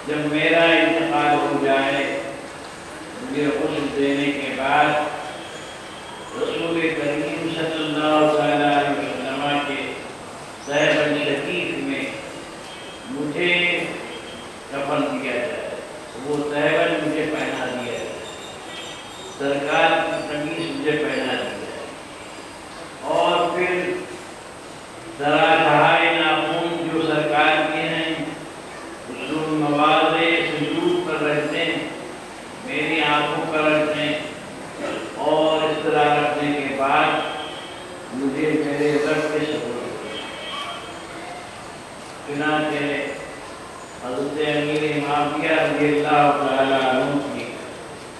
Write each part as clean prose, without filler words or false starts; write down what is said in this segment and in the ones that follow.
جب میرا انتقال ہو جائے مجھے غسل دے بعد رسول کریم صلی اللہ علیہ وسلم کے صحبہ شریف میں مجھے کفن دیا جائے، وہ صحبہ مجھے پہنا دیا جائے، سرکار کی قمیص مجھے پہنا دی جائے، اور پھر ذرا دہائے ناخن جو سرکار کے ہیں حضور نوازے سجود پر رہتے ہیں، میری آنکھوں پر رکھتے ہیں، اور اس طرح رکھنے کے بعد مجھے میرے رب کے سپرد کریں۔ چنانچہ حضرت امیر معاویہ رضی اللہ تعالیٰ عنہ کی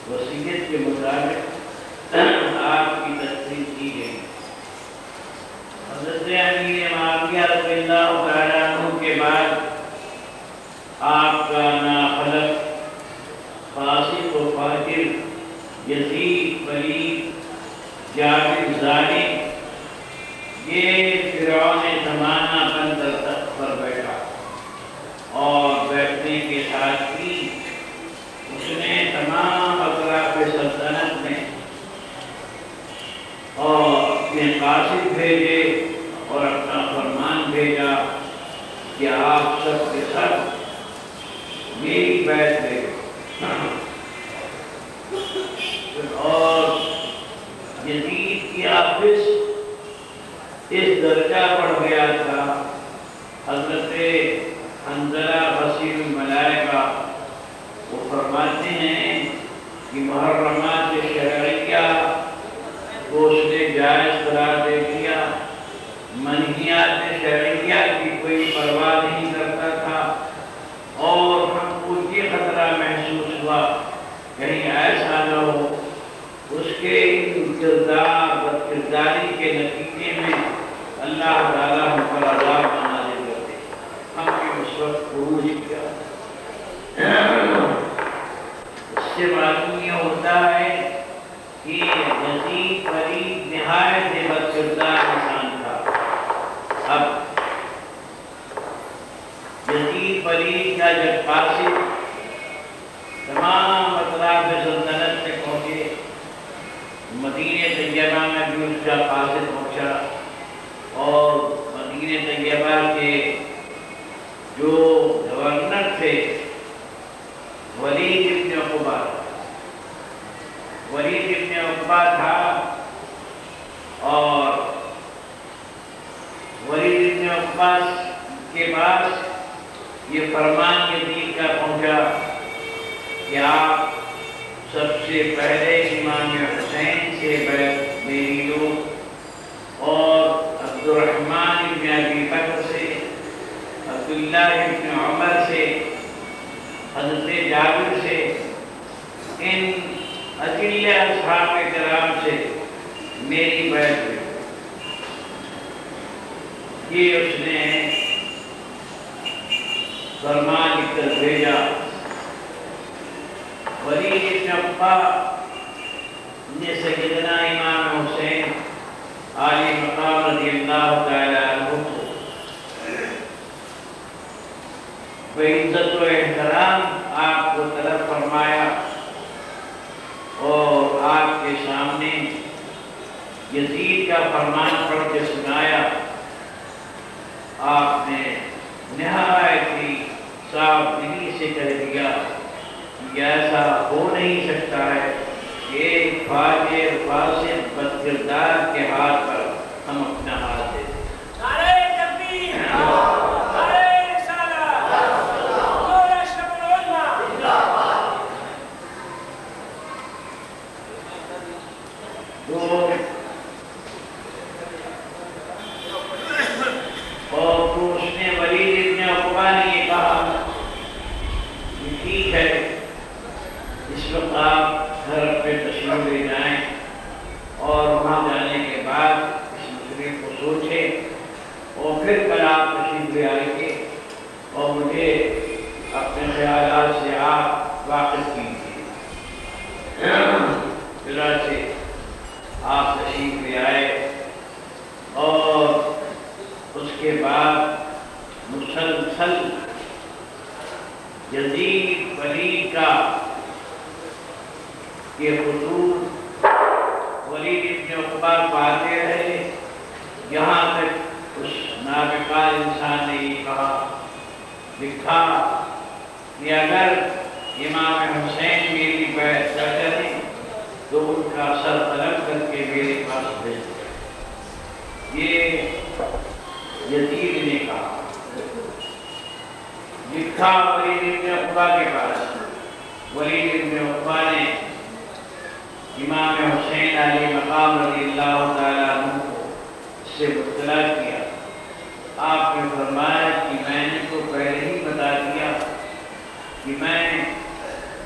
وصیت کے مطابق آپ کی تصدیق کی گئی۔ حضرت امیر معاویہ رضی اللہ تعالیٰ عنہ کے بعد آپ کا ناخلق، فاسق و فاجر، یزید، ولید، جابر، ظالم، یہ فرعون زمانہ بن کر تخت پر بیٹھا، اور بیٹھنے کے ساتھ ہی اس نے تمام اطراف سلطنت میں اور اپنے قاصد بھیجے اور اپنا فرمان بھیجا کہ آپ سب کے سب میری بیعت لے اور یزید کی آفس اس درجہ بڑھ گیا تھا، حضرت حنظلہ غسیل الملائکہ وہ فرماتے ہیں کہ محرمات شرعیہ کو اس نے جائز قرار دے دیا، منہیات شرعیہ کی کوئی پرواہ نہیں کرتا تھا، اور ہم کو یہ خطرہ محسوس ہوا کہیں ایسا نہ ہو اس کے کردار بد کرداری کے نتیجے میں اللہ تعالیٰ ہم پر عذاب نازل کر دے۔ ہم کے اس وقت خروج کیا، اس سے معلوم یہ ہوتا ہے کہ یزید ولید نہایت بد کردار انسان تھا۔ اب یزید ولید کا جب قاصد تمام اطراف سلطنت سے پہنچے، مدینہ طیبہ میں بھی اس کا قاصد پہنچا، اور مدینہ طیبہ کے جو گورنر تھے ولید ابن عقبہ، ولید ابن عقبہ تھا، اور ولید ابن عقبہ کے پاس یہ فرمان یزید کا پہنچا کہ آپ سب سے پہلے امام حسین سے بیعت میری لو، اور عبد الرحمن ابن ابی بکر سے، عبداللہ ابن عمر سے، حضرت جابر سے، ان اجل اصحاب کرام سے میری بیعت لو۔ یہ اس نے فرمان لکھ کر بھیجا۔ ولید ابن عقبہ نے سیدنا امام حسین عالی مقام رضی اللہ تعالیٰ عنہ کو بعزت و احترام آپ کو طلب فرمایا، اور آپ کے سامنے یزید کا فرمان پڑھ کے سنایا۔ آپ نے نہایت ہی صاف دلی سے کہہ دیا کہ ایسا ہو نہیں سکتا ہے کہ ایک فاجر فاسق بد کردار کے ہاتھ پر ہم اپنا ہاتھ دے دیں۔ نعرہ تکبیر، نعرہ رسالت، مولا اشرف العلماء۔ اور تو اس نے ولید ابن عقبہ نے یہ کہا کہ ٹھیک ہے، اس وقت آپ گھر پہ تشریف لے جائیں، اور وہاں جانے کے بعد اس مسئلے کو سوچیں، اور پھر کل آپ تشریف لے آئیں گے اور مجھے اپنے خیالات سے آپ واقف کیجیے۔ چنانچہ آپ تشریف لے آئے، اور اس کے بعد مسلسل یزید ولید کا یہ خطوط ولید ابن عقبہ پاتے رہے، یہاں تک اس نابکار انسان نے یہ کہا لکھا کہ اگر امام حسین میری بیعت نہ کریں تو ان کا سر طلب کر کے میرے پاس بھیج دیں۔ یہ یزید نے کہا، لکھا ولید ابن عقبہ کے پاس۔ ولید ابن عقبہ نے امام حسین علیہ مقام رضی اللہ تعالیٰ عنہ کو اس سے مطلع کیا۔ آپ نے فرمایا کہ میں نے تو پہلے ہی بتا دیا کہ میں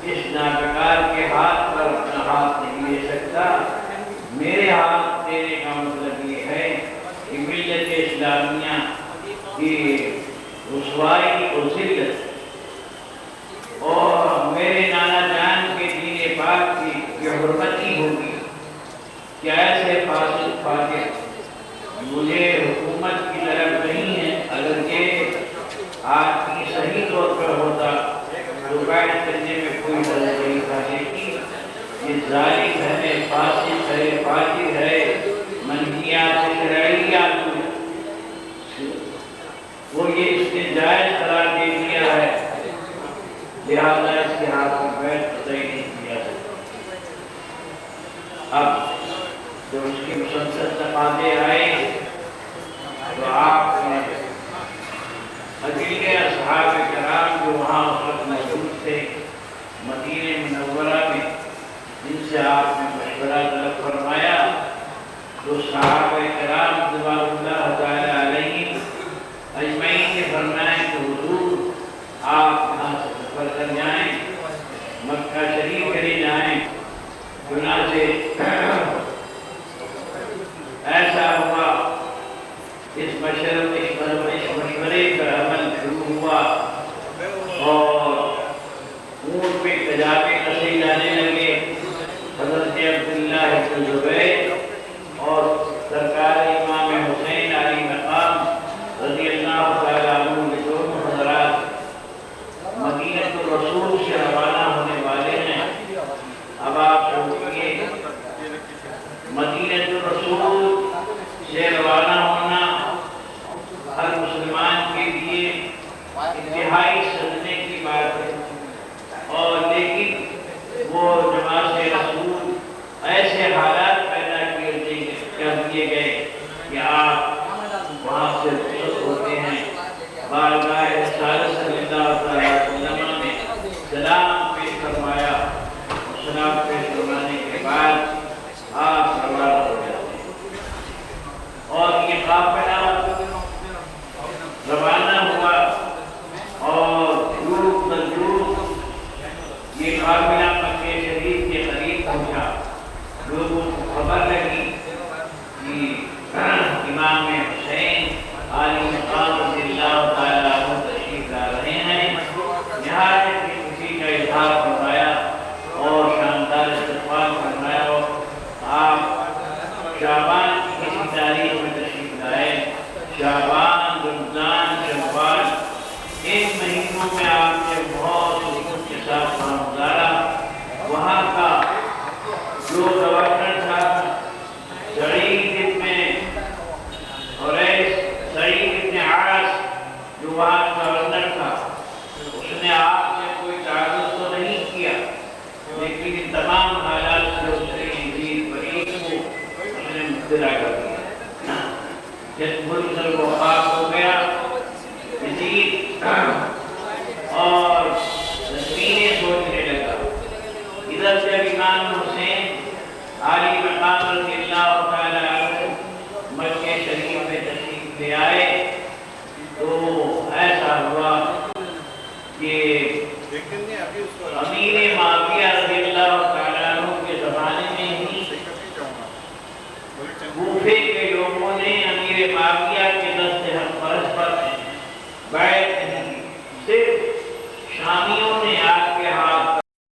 اس نابکار کے ہاتھ پر اپنا ہاتھ نہیں لے سکتا۔ میرے ہاتھ دینے کا مطلب یہ ہے کہ ملت اسلامیہ کی رسوائی اور ذلت اور میرے نانا جان کے دین پاک کی یہ حرمت ہی ہوگی کہ ایسے فاسد فاتح مجھے حکومت کی طرف نہیں ہے۔ اگر یہ آدمی صحیح طور پر ہوتا تو بیعت کرنے میں کوئی حرج نہیں تھا، لیکن یہ ظالم ہے، فاسد ہے، فاجر ہے، منہیات شرعیہ وہ یہ اس نے جائز قرار دے دیا ہے، لہذا اس کے ہاتھ میں بیعت قطعی نہیں کیا جاتا۔ اب جب اس کی مسلسل تقاضے آئے تو آپ نے اگلے اصحاب کرام جو وہاں اس وقت موجود تھے مدینہ منورہ میں، جن سے آپ نے مشورہ طلب فرمایا، تو صحابہ کرام رضوان اللہ تعالی علیہم اجمعین نے فرمایا کہ حضور آپ یہاں سے سفر کر جائیں، مکہ شریف چلے جائیں۔ چنانچہ ایسا ہوا، اس مشورے پر عمل شروع ہوا اور اونٹ پہ کجاوے کسے جانے لگے۔ حضرت عبداللہ بن زبیر اور سرکار امام حسین علیہ مقام رضی اللہ تعالیٰ عنہ کے دونوں حضرات مدینہ الرسول سے روانہ ہونے والے ہیں۔ اب آپ سوچئے مدینہ الرسول سے روانہ ہونا ہر مسلمان کے لیے انتہائی صدمے کی بات ہے، اور لیکن وہ نماز رسول ایسے حالات پیدا کر دیے گئے کہ آپ وہاں سے رخصت ہوتے ہیں۔ بارگاہ رسالت صلی اللہ علیہ وسلم نے سلام پیش فرمایا، سلام پیش فرمانے کے بعد آپ روانہ ہو جاتے ہیں، اور یہ قافلہ روانہ ہوا اور یہ قافلہ مکہ شریف کے قریب پہنچا۔ لوگوں کو خبر لگی کہ امام حسین علیہ مقام رضی اللہ تعالیٰ عنہ تشریف لا رہے ہیں، نہایت کی خوشی کا اظہار فرمایا اور شاندار استقبال فرمایا۔ آپ شعبان کی کسی تاریخ میں تشریف لائے، شعبان، رمضان، شوال، ان مہینوں میں آپ نے بہت سکون کے ساتھ وہاں گزارا۔ وہاں کا جو گورنر تھا سعید ابن عاص، جو وہاں گورنر تھا، اس نے آپ سے کوئی تعارض تو نہیں کیا، لیکن ان تمام حالات سے اس نے یزید فرید کو اس نے مطلع کر دیا۔ جس ملک سے وہ خاک ہو گیا یزید اور تصویریں سوچنے لگا۔ ادھر جب امام حسین علی مقام رضی اللہ تعالیٰ عنہ مکہ شریف میں تشریف لے آئے تو ایسا ہوا کہ امیر معاویہ رضی اللہ تعالیٰ عنہ کے زمانے میں ہی کوفے کے لوگوں نے امیر معاویہ کے دست حق فرض پر بیعت نہیں کی، صرف شامیوں نے آپ کے ہاتھ